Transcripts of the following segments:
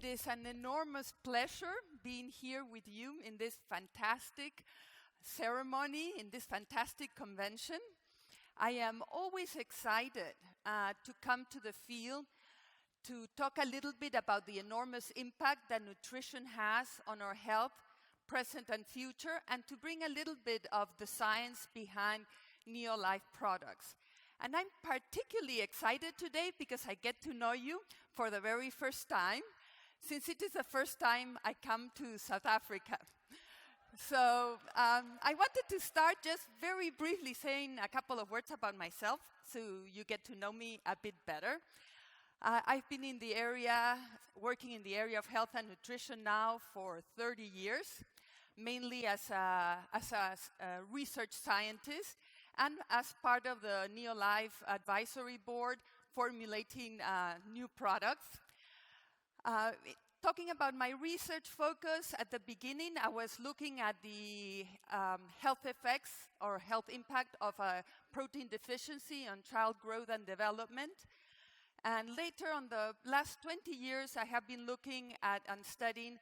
It is an enormous pleasure being here with you in this fantastic ceremony, in this fantastic convention. I am always excited to come to the field to talk a little bit about the enormous impact that nutrition has on our health, present and future, and to bring a little bit of the science behind Neolife products. And I'm particularly excited today because I get to know you for the very first time, since it is the first time I come to South Africa. So I wanted to start just very briefly saying a couple of words about myself so you get to know me a bit better. I've been in the area, working in the area of health and nutrition now for 30 years, mainly as a research scientist and as part of the Neolife Advisory Board formulating new products. Talking about my research focus, at the beginning I was looking at the health effects or health impact of a protein deficiency on child growth and development. And later, on the last 20 years, I have been looking at and studying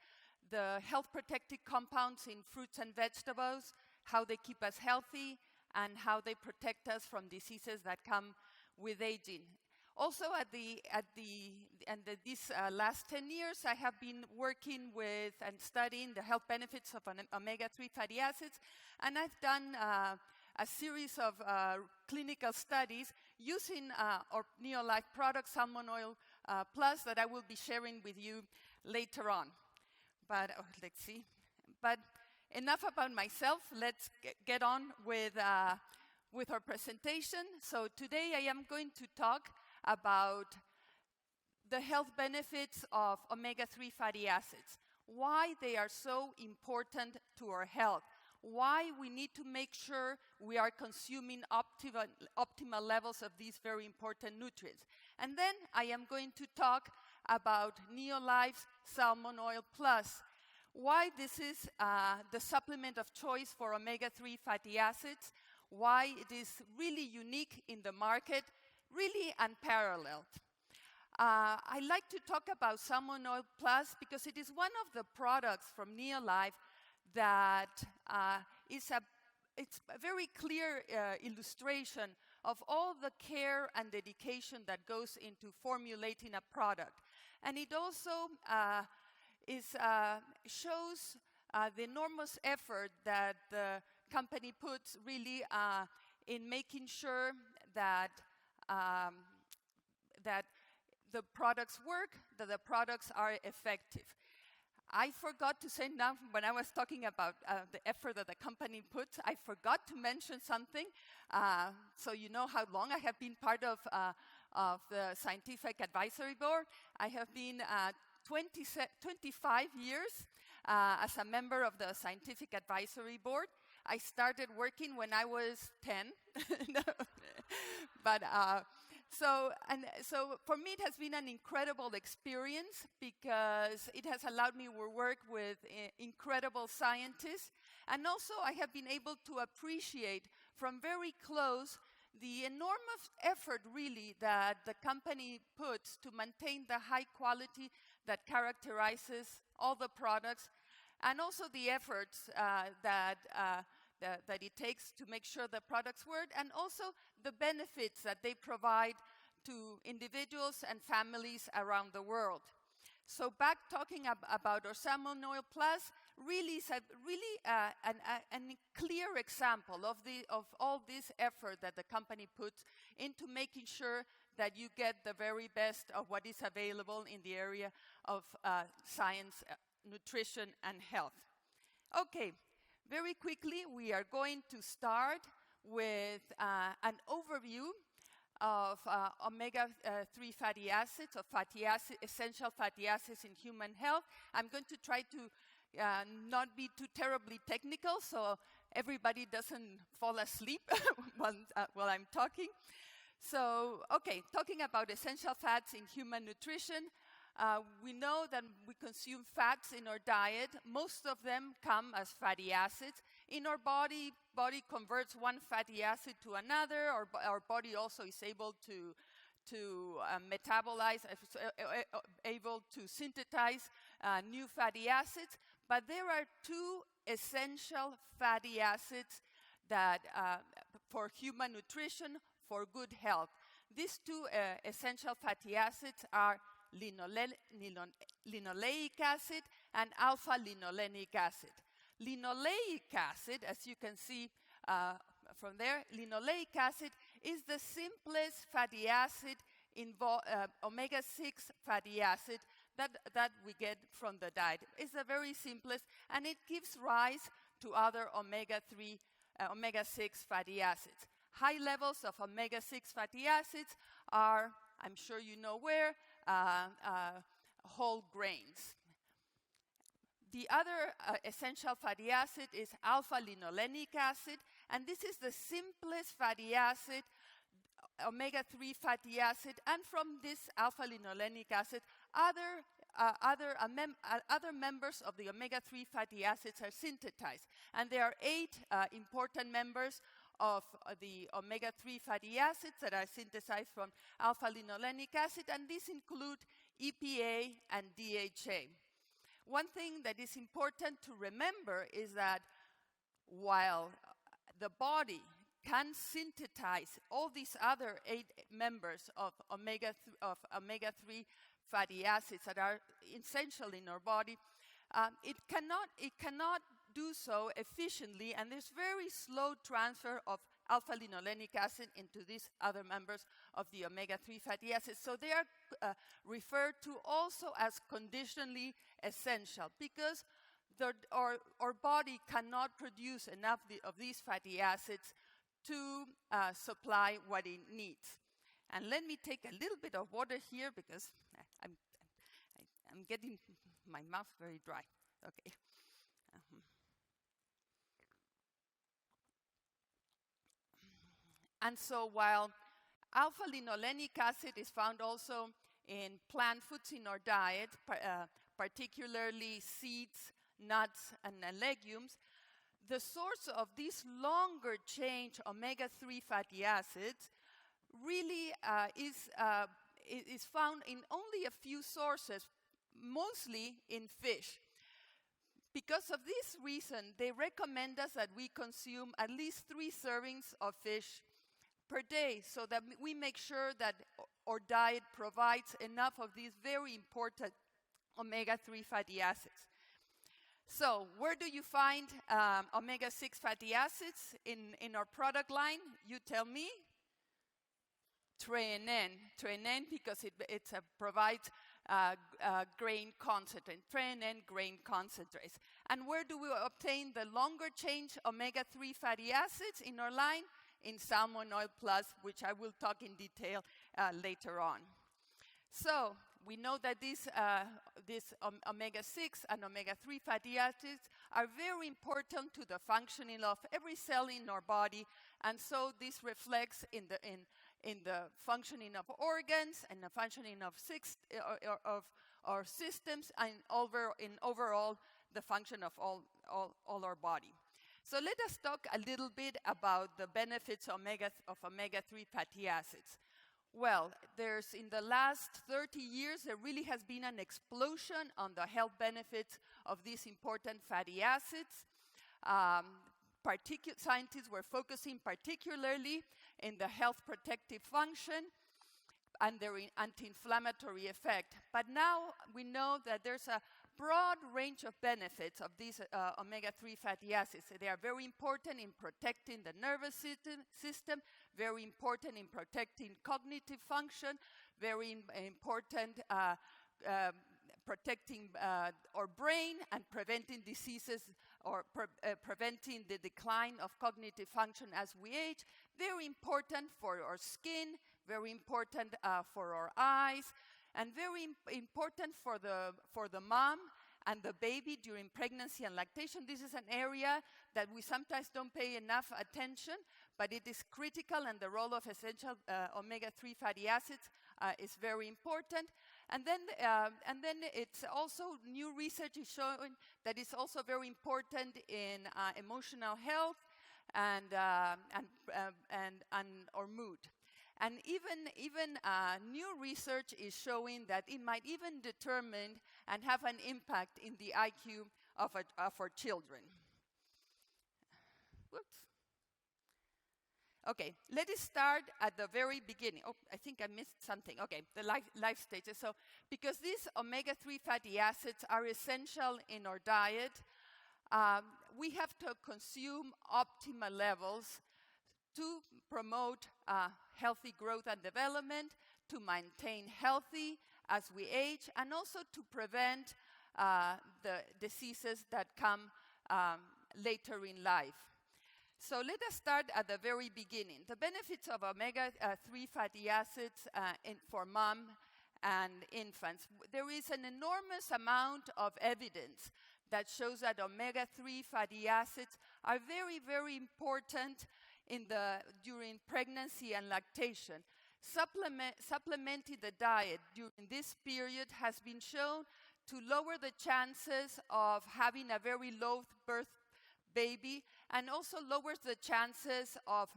the health protective compounds in fruits and vegetables, how they keep us healthy, and how they protect us from diseases that come with aging. Also, these last 10 years, I have been working with and studying the health benefits of omega-3 fatty acids, and I've done a series of clinical studies using our Neolife product, Salmon Oil Plus, that I will be sharing with you later on. But let's see. But enough about myself. Let's get on with our presentation. So today I am going to talk about the health benefits of omega-3 fatty acids, why they are so important to our health, why we need to make sure we are consuming optimal levels of these very important nutrients. And then I am going to talk about Neolife's Salmon Oil Plus, why this is the supplement of choice for omega-3 fatty acids, why it is really unique in the market, really unparalleled. I like to talk about Salmon Oil Plus because it is one of the products from Neolife that it's a very clear illustration of all the care and dedication that goes into formulating a product. And it also shows the enormous effort that the company puts really in making sure that the products work, that the products are effective. I forgot to say now, when I was talking about the effort that the company puts, I forgot to mention something. So you know how long I have been part of the Scientific Advisory Board. I have been 25 years as a member of the Scientific Advisory Board. I started working when I was 10. But So for me it has been an incredible experience because it has allowed me to work with incredible scientists, and also I have been able to appreciate from very close the enormous effort really that the company puts to maintain the high quality that characterizes all the products, and also the efforts that it takes to make sure the products work, and also the benefits that they provide to individuals and families around the world. So back talking about our Salmon Oil Plus really is a clear example of all this effort that the company puts into making sure that you get the very best of what is available in the area of science, nutrition, and health. Okay. Very quickly, we are going to start with an overview of omega-3 fatty acids, or essential fatty acids in human health. I'm going to try to not be too terribly technical so everybody doesn't fall asleep while I'm talking. So, okay, talking about essential fats in human nutrition. We know that we consume fats in our diet. Most of them come as fatty acids. In our body converts one fatty acid to another. Our body also is able to to metabolize, able to synthesize new fatty acids. But there are two essential fatty acids that for human nutrition, for good health. These two essential fatty acids are linoleic acid and alpha-linolenic acid. Linoleic acid, as you can see from there, linoleic acid is the simplest fatty acid, omega-6 fatty acid that we get from the diet. It's the very simplest, and it gives rise to other omega-3, omega-6 fatty acids. High levels of omega-6 fatty acids are, I'm sure you know where, whole grains. The other essential fatty acid is alpha-linolenic acid, and this is the simplest fatty acid, omega-3 fatty acid, and from this alpha-linolenic acid, other members of the omega-3 fatty acids are synthesized. And there are 8 important members of the omega-3 fatty acids that are synthesized from alpha-linolenic acid, and these include EPA and DHA. One thing that is important to remember is that while the body can synthesize all these other 8 members of omega-3 fatty acids that are essential in our body, it cannot do so efficiently, and there's very slow transfer of alpha-linolenic acid into these other members of the omega-3 fatty acids. So they are referred to also as conditionally essential, because our body cannot produce enough of these fatty acids to supply what it needs. And let me take a little bit of water here, because I'm getting my mouth very dry. Okay. And so while alpha-linolenic acid is found also in plant foods in our diet, particularly seeds, nuts, and legumes, the source of these longer chain omega-3 fatty acids really is found in only a few sources, mostly in fish. Because of this reason, they recommend us that we consume at least 3 servings of fish per day, so that we make sure that our diet provides enough of these very important omega-3 fatty acids. So where do you find omega-6 fatty acids in our product line? You tell me. Treinen, because it provides grain concentrate, treinen grain concentrates. And where do we obtain the longer chain omega-3 fatty acids in our line? In Salmon Oil Plus, which I will talk in detail later on. So we know that these omega-6 and omega-3 fatty acids are very important to the functioning of every cell in our body, and so this reflects in the functioning of organs and the functioning of our systems, and overall the function of all our body. So let us talk a little bit about the benefits of omega-3 fatty acids. Well, in the last 30 years, there really has been an explosion on the health benefits of these important fatty acids. Scientists were focusing particularly in the health protective function and their anti-inflammatory effect. But now we know that there's a broad range of benefits of these omega-3 fatty acids. They are very important in protecting the nervous system, very important in protecting cognitive function, very important protecting our brain and preventing diseases, or preventing the decline of cognitive function as we age, very important for our skin, very important for our eyes, and very important for the mom and the baby during pregnancy and lactation. This is an area that we sometimes don't pay enough attention, but it is critical, and the role of essential omega-3 fatty acids is very important. And then it's also, new research is showing that it's also very important in emotional health and our mood. And even new research is showing that it might even determine and have an impact in the IQ of our children. Whoops. Okay, let us start at the very beginning. Oh, I think I missed something. Okay, the life stages. So, because these omega-3 fatty acids are essential in our diet, we have to consume optimal levels to promote healthy growth and development, to maintain healthy as we age, and also to prevent the diseases that come later in life. So let us start at the very beginning. The benefits of omega-3 fatty acids for mom and infants. There is an enormous amount of evidence that shows that omega-3 fatty acids are very, very important during pregnancy and lactation. Supplementing the diet during this period has been shown to lower the chances of having a very low birth baby, and also lowers the chances of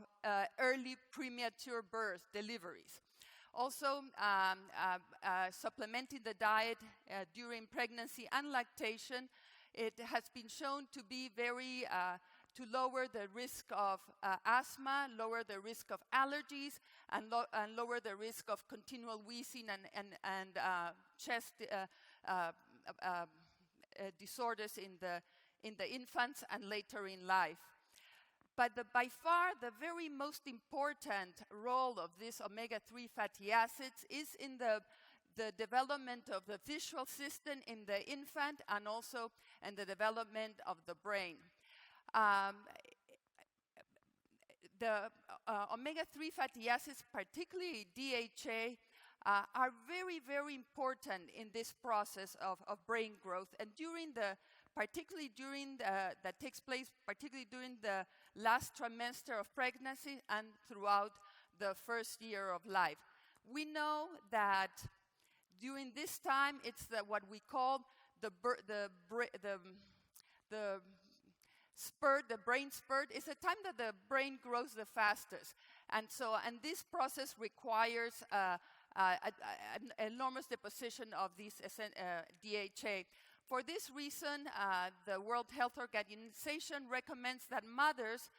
early premature birth deliveries. Also, supplementing the diet during pregnancy and lactation, it has been shown to be to lower the risk of asthma, lower the risk of allergies, and lower the risk of continual wheezing and chest disorders in the infants and later in life. But by far, the very most important role of these omega-3 fatty acids is in the development of the visual system in the infant, and also in the development of the brain. The omega-3 fatty acids, particularly DHA, are very, very important in this process of brain growth, and that takes place particularly during the last trimester of pregnancy and throughout the first year of life. We know that during this time, it's what we call the spurt, the brain spurt, is the time that the brain grows the fastest. And this process requires an enormous deposition of this DHA. For this reason, the World Health Organization recommends that mothers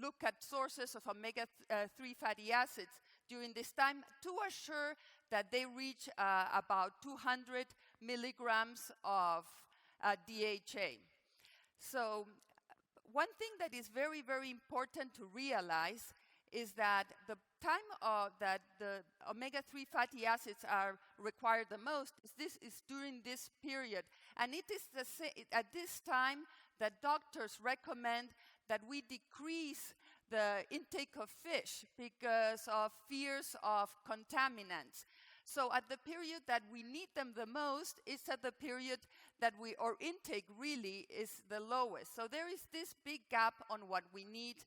look at sources of omega-3 fatty acids during this time to assure that they reach about 200 milligrams of DHA. So one thing that is very, very important to realize is that the time that the omega-3 fatty acids are required the most is during this period. And it is at this time that doctors recommend that we decrease the intake of fish because of fears of contaminants. So at the period that we need them the most is at the period that our intake really is the lowest. So there is this big gap on what we need,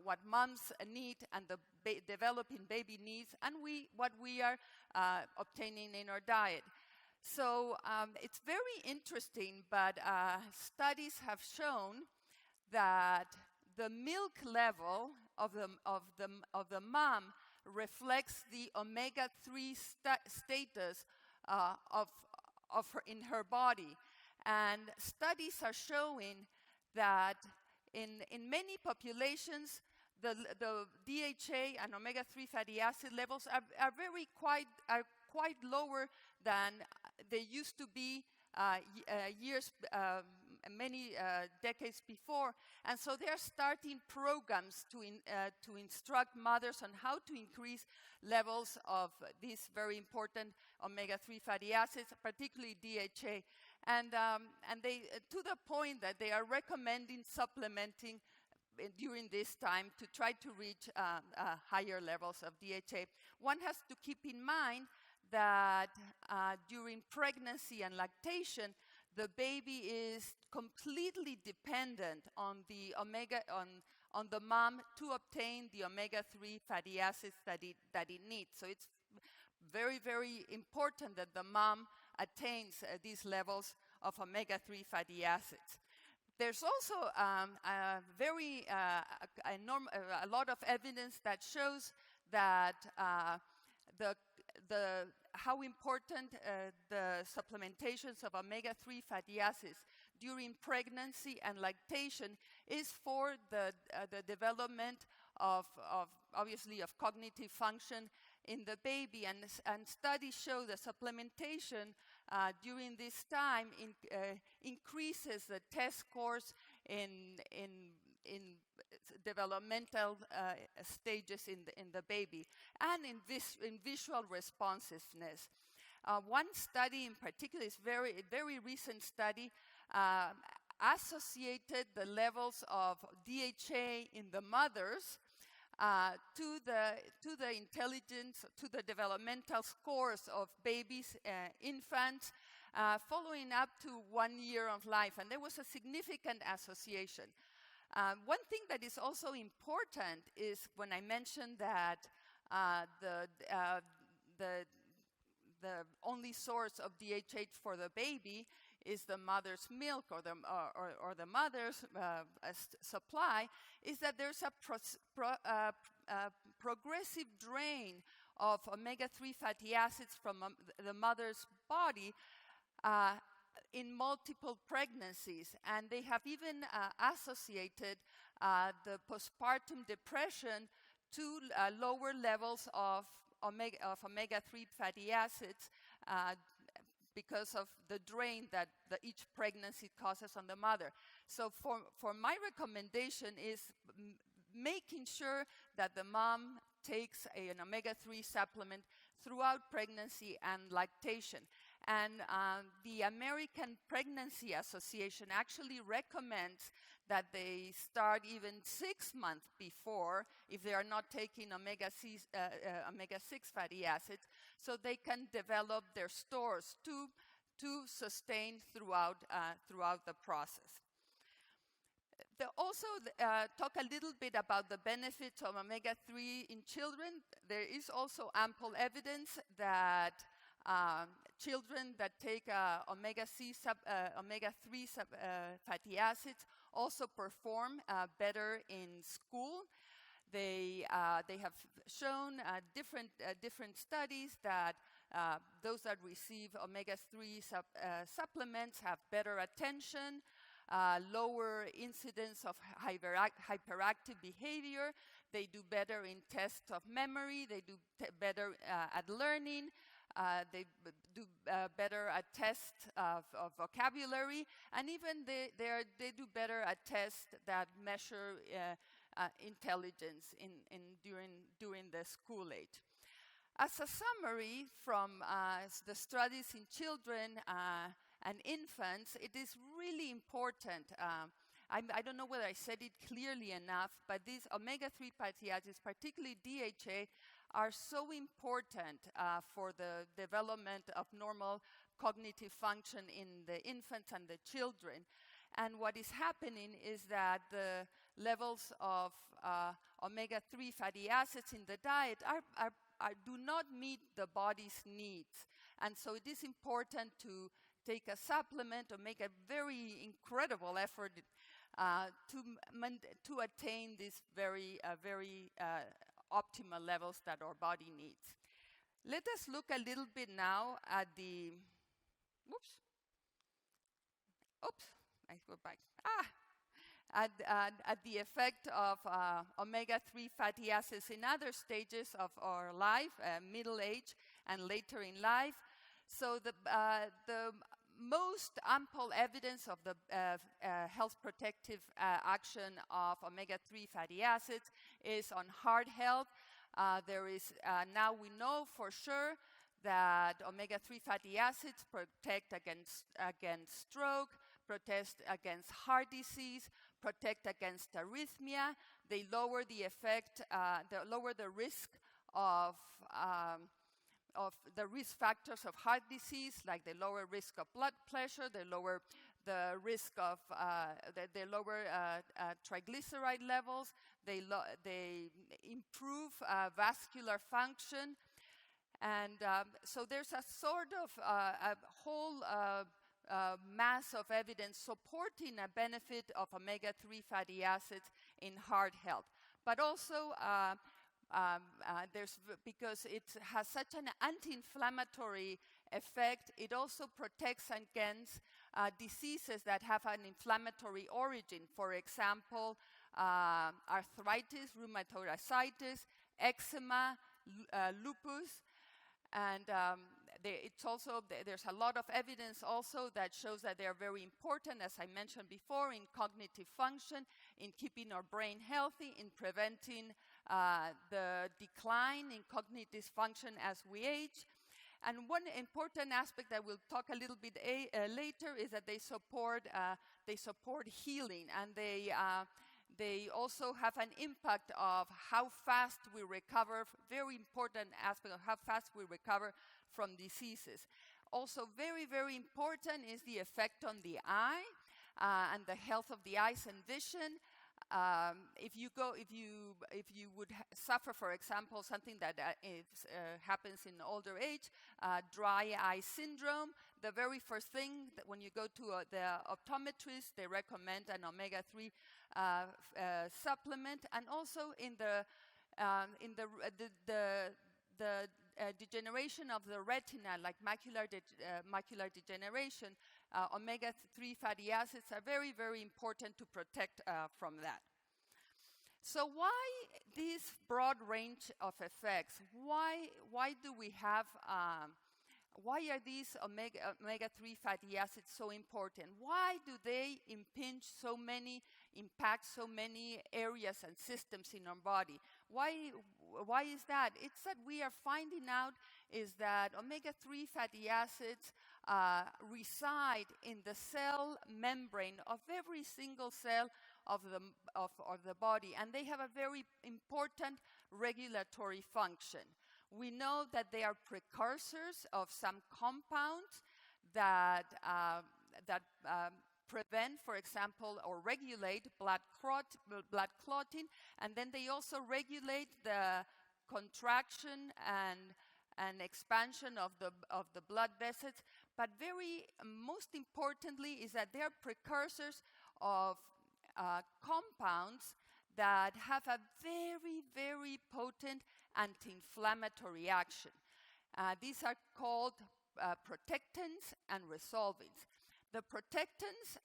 what moms need and the developing baby needs, and what we are obtaining in our diet. So it's very interesting, but studies have shown that the milk level of the mom reflects the omega-3 status in her body. And studies are showing that in many populations, the DHA and omega-3 fatty acid levels are quite lower than they used to be many decades before. And so they are starting programs to instruct mothers on how to increase levels of these very important omega-3 fatty acids, particularly DHA. And they, to the point that they are recommending supplementing during this time to try to reach higher levels of DHA. One has to keep in mind that during pregnancy and lactation, the baby is completely dependent on the mom to obtain the omega-3 fatty acids that it needs. So it's very, very important that the mom attains these levels of omega-3 fatty acids. There's also a lot of evidence that shows that how important the supplementations of omega-3 fatty acids during pregnancy and lactation is for the development of obviously of cognitive function in the baby, and studies show that supplementation during this time increases the test scores in developmental stages in the baby, and in visual responsiveness. One study in particular is very recent study associated the levels of DHA in the mothers to the intelligence, to the developmental scores of babies, infants, following up to 1 year of life, and there was a significant association. One thing that is also important is when I mentioned that the only source of DHA for the baby is the mother's milk or the mother's supply, is that there's a progressive drain of omega-3 fatty acids from the mother's body in multiple pregnancies, and they have even associated the postpartum depression to lower levels of omega-3 fatty acids because of the drain that each pregnancy causes on the mother. So for my recommendation is making sure that the mom takes an omega-3 supplement throughout pregnancy and lactation. And the American Pregnancy Association actually recommends that they start even 6 months before, if they are not taking omega-6 fatty acids, so they can develop their stores to sustain throughout the process. They also talk a little bit about the benefits of omega-3 in children. There is also ample evidence that children that take omega-3 fatty acids also perform better in school. They have shown different studies that those that receive omega-3 supplements have better attention, lower incidence of hyperactive behavior. They do better in tests of memory. They do better at learning. They do better at tests of vocabulary, and even they do better at tests that measure intelligence during the school age. As a summary from the studies in children and infants, it is really important. I don't know whether I said it clearly enough, but these omega-3 fatty acids, particularly DHA, are so important for the development of normal cognitive function in the infants and the children. And what is happening is that the levels of omega-3 fatty acids in the diet do not meet the body's needs. And so it is important to take a supplement or make a very incredible effort to attain these very optimal levels that our body needs. Let us look a little bit now at the, I go back. At the effect of omega-3 fatty acids in other stages of our life, middle age and later in life. So the most ample evidence of the health protective action of omega-3 fatty acids is on heart health. There is now we know for sure that omega-3 fatty acids protect against stroke, protect against heart disease, protect against arrhythmia. They lower the effect, they lower the risk of the risk factors of heart disease, like the lower risk of blood pressure, they lower the risk of, they lower triglyceride levels, they improve vascular function. And so there's a sort of a whole mass of evidence supporting a benefit of omega-3 fatty acids in heart health. But also because it has such an anti-inflammatory effect, it also protects against diseases that have an inflammatory origin. For example, arthritis, rheumatoid arthritis, eczema, lupus, and there's a lot of evidence also that shows that they are very important, as I mentioned before, in cognitive function, in keeping our brain healthy, in preventing the decline in cognitive function as we age. And one important aspect that we'll talk a little bit later is that they support healing, and they also have an impact of how fast we recover, very important aspect of how fast we recover from diseases. Also very, very important is the effect on the eye and the health of the eyes and vision. If you would suffer, for example, something that happens in older age, dry eye syndrome, the very first thing that when you go to the optometrist, they recommend an omega-3 supplement, and also in the degeneration of the retina, like macular degeneration, omega-3 fatty acids are very, very important to protect from that. So why this broad range of effects? Why do we have? Why are these omega-3 fatty acids so important? Why do they impact so many areas and systems in our body? Why is that? It's that we are finding out is that omega-3 fatty acids reside in the cell membrane of every single cell of the body, and they have a very important regulatory function. We know that they are precursors of some compounds that prevent, for example, or regulate blood clotting, and then they also regulate the contraction and expansion of the blood vessels. But most importantly is that they are precursors of compounds that have a very, very potent anti-inflammatory action. These are called protectants and resolvins. The protectants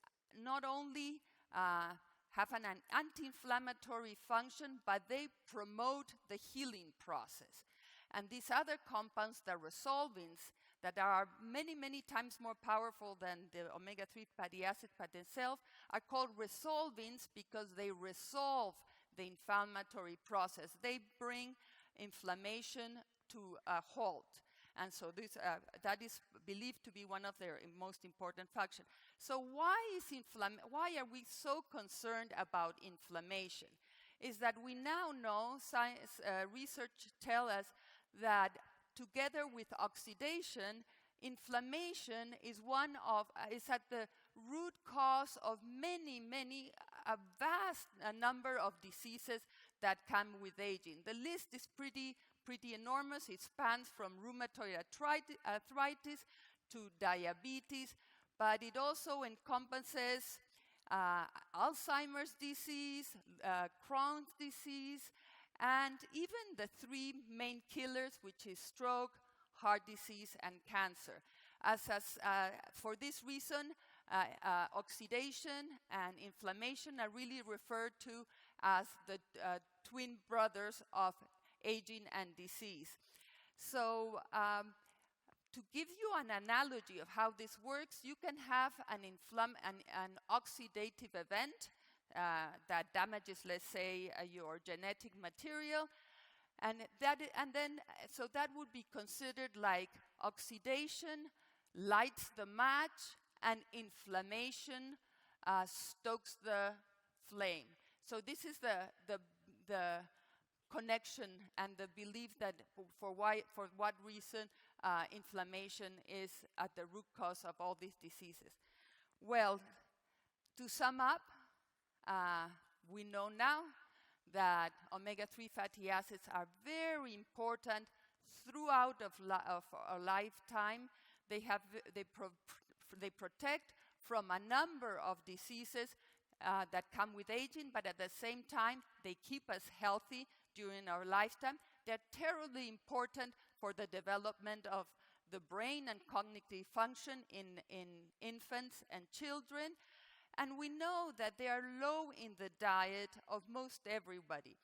not only have an anti-inflammatory function, but they promote the healing process. And these other compounds, the resolvins, that are many, many times more powerful than the omega-3 fatty acids by themselves, are called resolvins because they resolve the inflammatory process. They bring inflammation to a halt. And so that is believed to be one of their most important functions. So why are we so concerned about inflammation? Is that we now know, research tells us that together with oxidation, inflammation is at the root cause of a vast number of diseases that come with aging. The list is pretty enormous. It spans from rheumatoid arthritis to diabetes, but it also encompasses Alzheimer's disease, Crohn's disease, and even the three main killers, which is stroke, heart disease, and cancer. For this reason, oxidation and inflammation are really referred to as the twin brothers of aging and disease. So to give you an analogy of how this works, you can have an oxidative event that damages, let's say, your genetic material, so that would be considered like oxidation lights the match, and inflammation stokes the flame. So this is the connection and the belief that for what reason inflammation is at the root cause of all these diseases. Well, to sum up, we know now that omega-3 fatty acids are very important throughout our lifetime. They protect from a number of diseases that come with aging, but at the same time, they keep us healthy during our lifetime. They're terribly important for the development of the brain and cognitive function in infants and children. And we know that they are low in the diet of most everybody.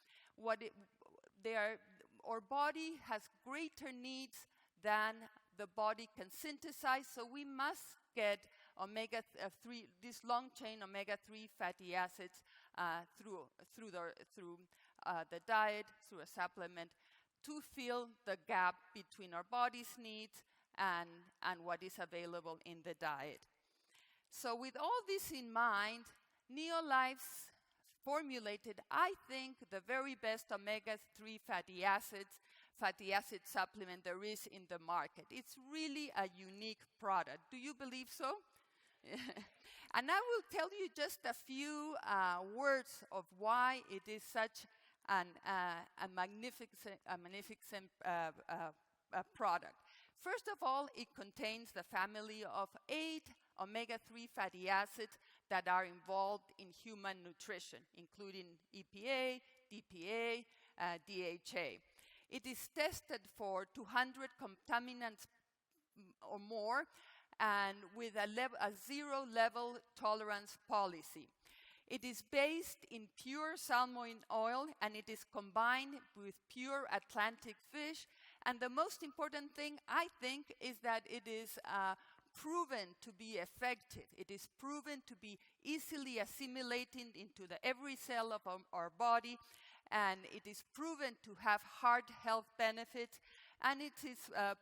Our body has greater needs than the body can synthesize, so we must get omega-3, these long-chain omega-3 fatty acids through the diet, through a supplement, to fill the gap between our body's needs and what is available in the diet. So with all this in mind, Neolife's formulated, I think, the very best omega-3 fatty acid supplement there is in the market. It's really a unique product. Do you believe so? And I will tell you just a few words of why it is such a magnificent product. First of all, it contains the family of 8 omega-3 fatty acids that are involved in human nutrition, including EPA, DPA, DHA. It is tested for 200 contaminants or more, and with a zero-level tolerance policy. It is based in pure salmon oil, and it is combined with pure Atlantic fish. And the most important thing, I think, is that it is proven to be effective. It is proven to be easily assimilating into every cell of our body, and it is proven to have heart health benefits, and it is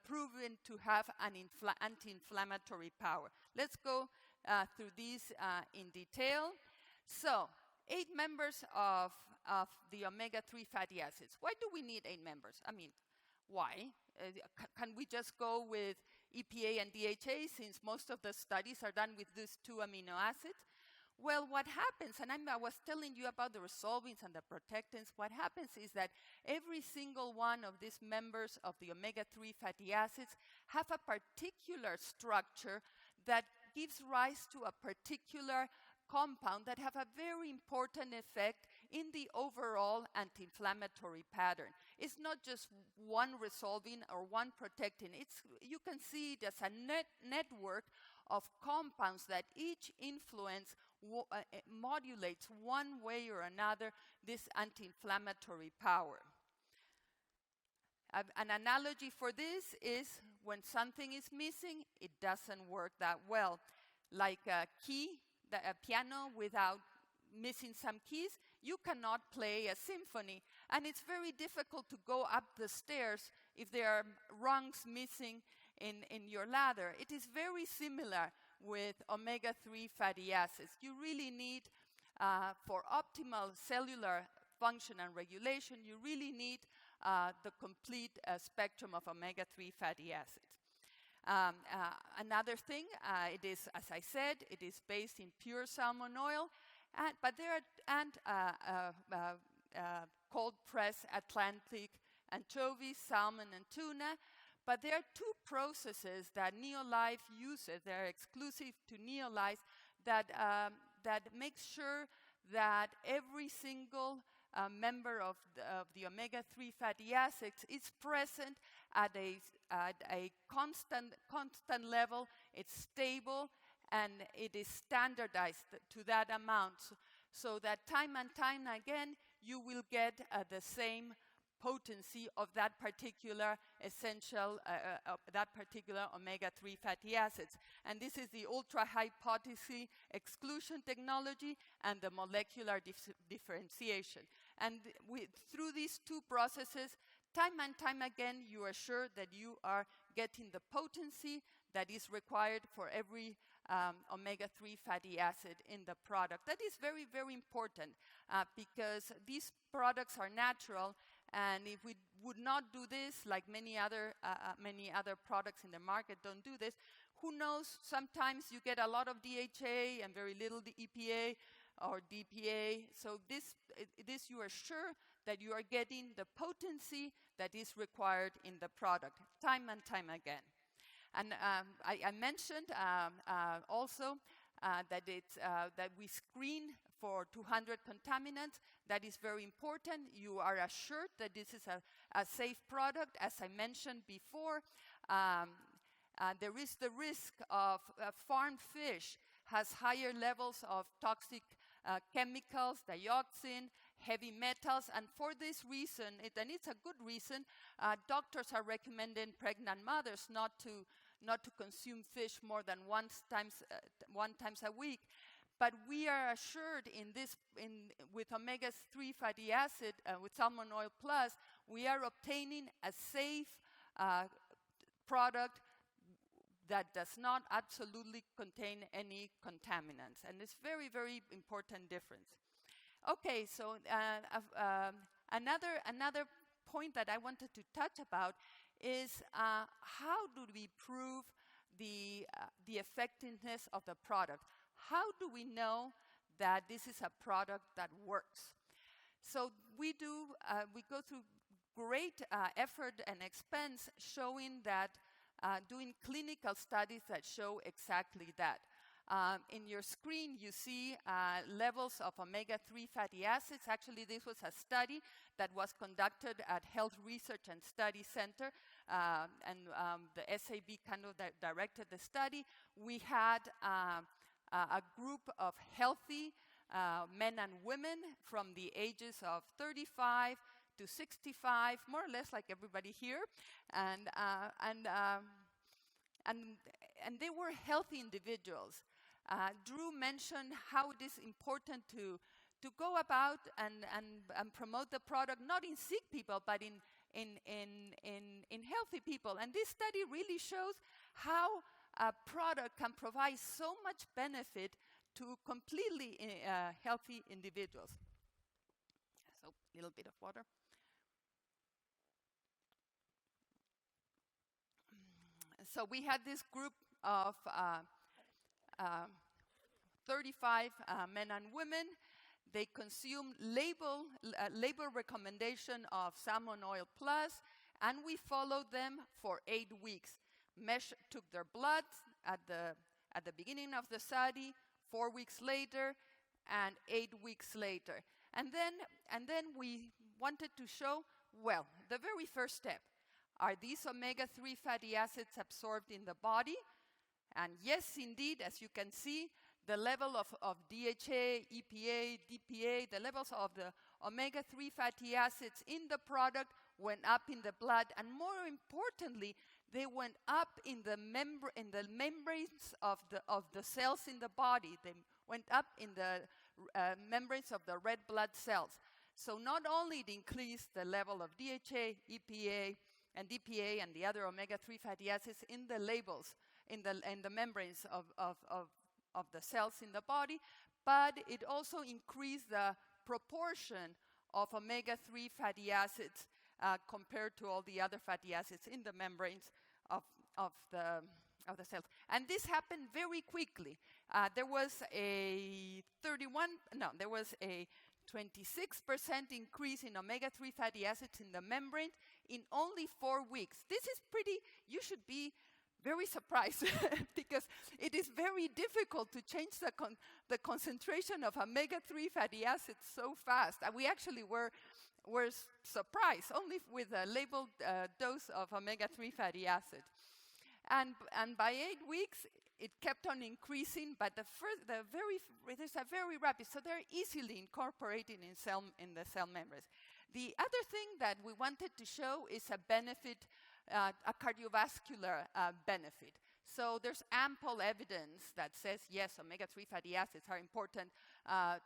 proven to have an anti-inflammatory power. Let's go through these in detail. So, 8 members of the omega-3 fatty acids. Why do we need 8 members? I mean, why? Can we just go with EPA and DHA, since most of the studies are done with these 2 amino acids? Well, what happens, and I was telling you about the resolvins and the protectants, what happens is that every single one of these members of the omega-3 fatty acids have a particular structure that gives rise to a particular compound that have a very important effect in the overall anti-inflammatory pattern. It's not just one resolving or one protecting. You can see it as a network of compounds that each influence modulates one way or another this anti-inflammatory power. An analogy for this is when something is missing, it doesn't work that well. Like a key, a piano without missing some keys, you cannot play a symphony. And it's very difficult to go up the stairs if there are rungs missing in your ladder. It is very similar with omega-3 fatty acids. You really need, for optimal cellular function and regulation, you really need the complete spectrum of omega-3 fatty acids. Another thing, it is, as I said, it is based in pure salmon oil, but there are cold-pressed Atlantic anchovies, salmon, and tuna. But there are 2 processes that Neolife uses. They're exclusive to Neolife that make sure that every single member of the omega-3 fatty acids is present at a constant level. It's stable, and it is standardized to that amount, so that time and time again you will get the same potency of that particular essential, that particular omega-3 fatty acids. And this is the ultra-high potency exclusion technology and the molecular differentiation. And through these 2 processes, time and time again, you are sure that you are getting the potency that is required for every omega-3 fatty acid in the product. That is very, very important because these products are natural. And if we would not do this, like many other products in the market don't do this, who knows, sometimes you get a lot of DHA and very little EPA or DPA. So this you are sure that you are getting the potency that is required in the product, time and time again. And I mentioned also that we screen for 200 contaminants. That is very important. You are assured that this is a safe product. As I mentioned before, there is the risk of farmed fish has higher levels of toxic chemicals, dioxin, heavy metals, and for this reason, and it's a good reason, doctors are recommending pregnant mothers not to consume fish more than one times a week. But we are assured with omega-3 fatty acid, with Salmon Oil Plus, we are obtaining a safe product that does not absolutely contain any contaminants. And it's very, very important difference. Okay, so another point that I wanted to touch about is how do we prove the effectiveness of the product? How do we know that this is a product that works? So we go through great effort and expense showing that, doing clinical studies that show exactly that. In your screen, you see levels of omega-3 fatty acids. Actually, this was a study that was conducted at Health Research and Study Center, and the SAB kind of directed the study. We had a group of healthy men and women from the ages of 35 to 65, more or less like everybody here, and they were healthy individuals. Drew mentioned how it is important to go about and promote the product, not in sick people, but in healthy people. And this study really shows how a product can provide so much benefit to completely healthy individuals. So, a little bit of water. So we had this group of 35 men and women. They consumed label recommendation of Salmon Oil Plus, and we followed them for 8 weeks. Took their blood at the beginning of the study, 4 weeks later, and 8 weeks later. And then we wanted to show, well, the very first step, are these omega-3 fatty acids absorbed in the body? And yes, indeed, as you can see, the level of DHA, EPA, DPA, the levels of the omega-3 fatty acids in the product went up in the blood, and more importantly, they went up in the membranes of the cells in the body. They went up in the membranes of the red blood cells. So not only it increased the level of DHA, EPA, and DPA, and the other omega-3 fatty acids in the labels, in the membranes of the cells in the body, but it also increased the proportion of omega-3 fatty acids compared to all the other fatty acids in the membranes of the cells. And this happened very quickly. There was a 26% increase in omega-3 fatty acids in the membrane in only 4 weeks. This is you should be very surprised because it is very difficult to change the concentration of omega-3 fatty acids so fast. And we actually were surprised only with a labeled dose of omega-3 fatty acid. And by 8 weeks, it kept on increasing, but there's a very rapid, so they're easily incorporated in the cell membranes. The other thing that we wanted to show is a benefit, a cardiovascular benefit. So there's ample evidence that says, yes, omega-3 fatty acids are important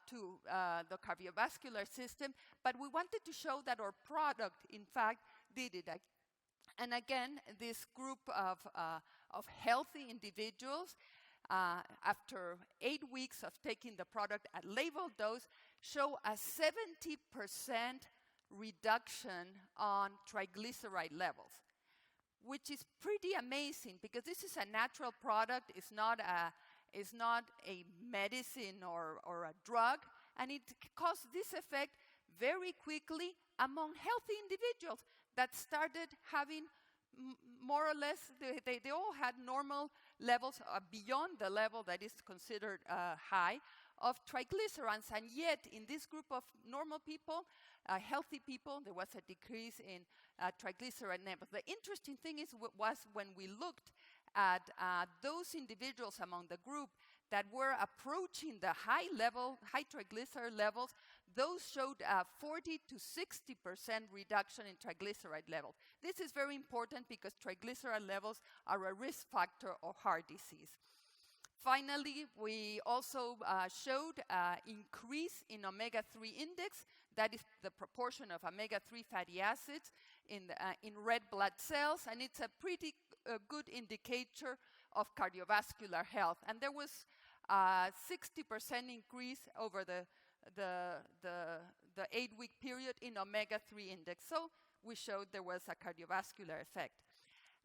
to the cardiovascular system, but we wanted to show that our product, in fact, did it. And again, this group of healthy individuals, after 8 weeks of taking the product at labeled dose, show a 70% reduction on triglyceride levels, which is pretty amazing because this is a natural product. It's not a medicine or a drug, and it caused this effect very quickly among healthy individuals that started having more or less, they all had normal levels beyond the level that is considered high of triglycerides, and yet in this group of normal people, healthy people, there was a decrease in triglyceride levels. The interesting thing was when we looked at those individuals among the group that were approaching the high triglyceride levels, those showed a 40 to 60% reduction in triglyceride levels. This is very important because triglyceride levels are a risk factor of heart disease. Finally, we also showed increase in omega-3 index, that is the proportion of omega-3 fatty acids in red blood cells, and it's a pretty good indicator of cardiovascular health. And there was a 60% increase over the 8-week period in omega-3 index. So we showed there was a cardiovascular effect.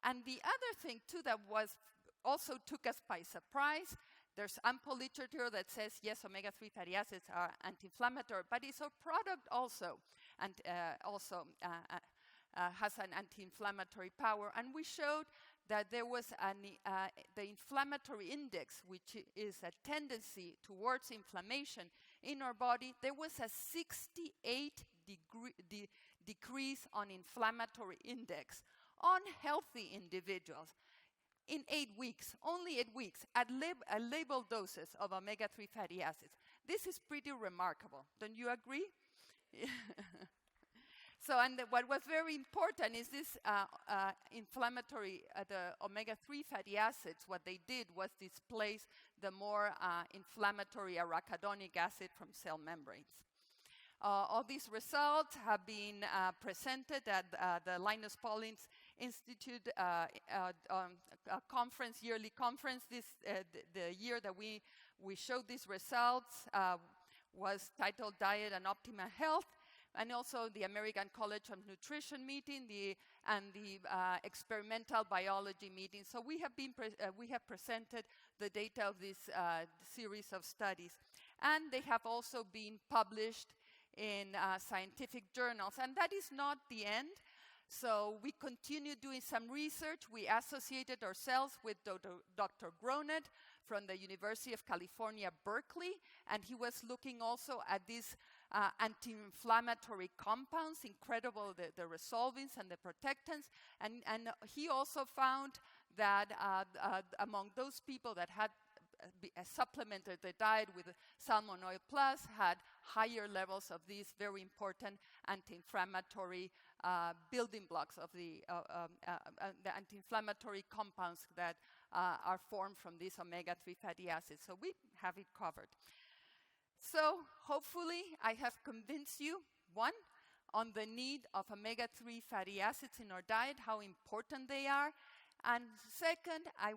And the other thing too that also took us by surprise, there's ample literature that says, yes, omega-3 fatty acids are anti-inflammatory, but it's a product also, and has an anti-inflammatory power. And we showed that there was the inflammatory index, which is a tendency towards inflammation in our body. There was a 68 decrease on inflammatory index on healthy individuals in 8 weeks, only 8 weeks, at labeled doses of omega-3 fatty acids. This is pretty remarkable. Don't you agree? So, and what was very important is this inflammatory, the omega-3 fatty acids, what they did was displace the more inflammatory arachidonic acid from cell membranes. All these results have been presented at the Linus Pauling Institute conference, yearly conference. The year that we showed these results was titled Diet and Optimal Health, and also the American College of Nutrition meeting, and the experimental biology meeting. So we have presented the data of this series of studies, and they have also been published in scientific journals. And that is not the end. So we continue doing some research. We associated ourselves with Dr. Gronet from the University of California, Berkeley, and he was looking also at these anti-inflammatory compounds, incredible, the resolvins and the protectants, and he also found that among those people that had supplemented their diet with Salmon Oil Plus had higher levels of these very important anti-inflammatory building blocks of the anti-inflammatory compounds that are formed from these omega-3 fatty acids. So we have it covered. So hopefully I have convinced you, one, on the need of omega-3 fatty acids in our diet, how important they are. And second, I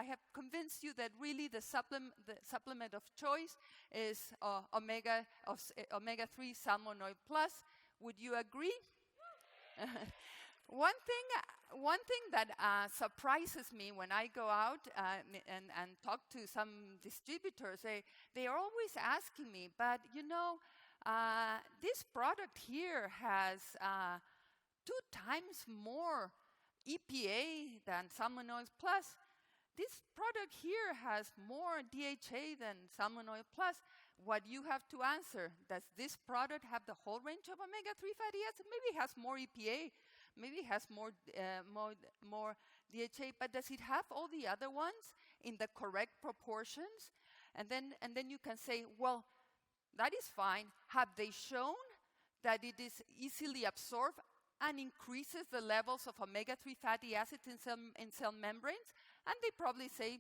have convinced you that really the supplement of choice is Omega-3 Salmon Oil Plus. Would you agree? One thing that surprises me when I go out and talk to some distributors, they are always asking me, but you know, this product here has 2 times more EPA than Salmon Oil Plus. This product here has more DHA than Salmon Oil Plus. What you have to answer, does this product have the whole range of omega-3 fatty acids? Maybe it has more EPA, maybe it has more DHA, but does it have all the other ones in the correct proportions? And then you can say, well, that is fine. Have they shown that it is easily absorbed and increases the levels of omega-3 fatty acids in cell membranes? And they probably say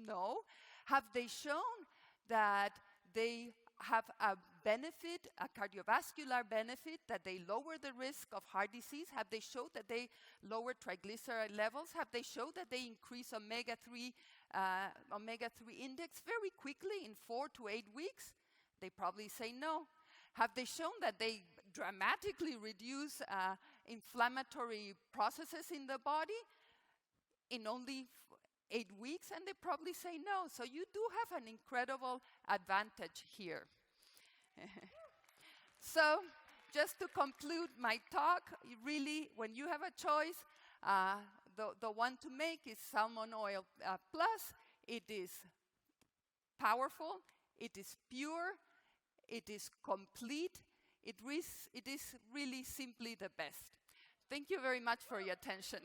no. Have they shown that they have a benefit, a cardiovascular benefit, that they lower the risk of heart disease? Have they showed that they lower triglyceride levels? Have they showed that they increase omega-3 index very quickly in 4 to 8 weeks? They probably say no. Have they shown that they dramatically reduce inflammatory processes in the body in only 8 weeks? And they probably say no. So you do have an incredible advantage here. So just to conclude my talk, really, when you have a choice, the one to make is Salmon Oil Plus. It is powerful. it is pure, it is complete, it is really simply the best. Thank you very much for your attention.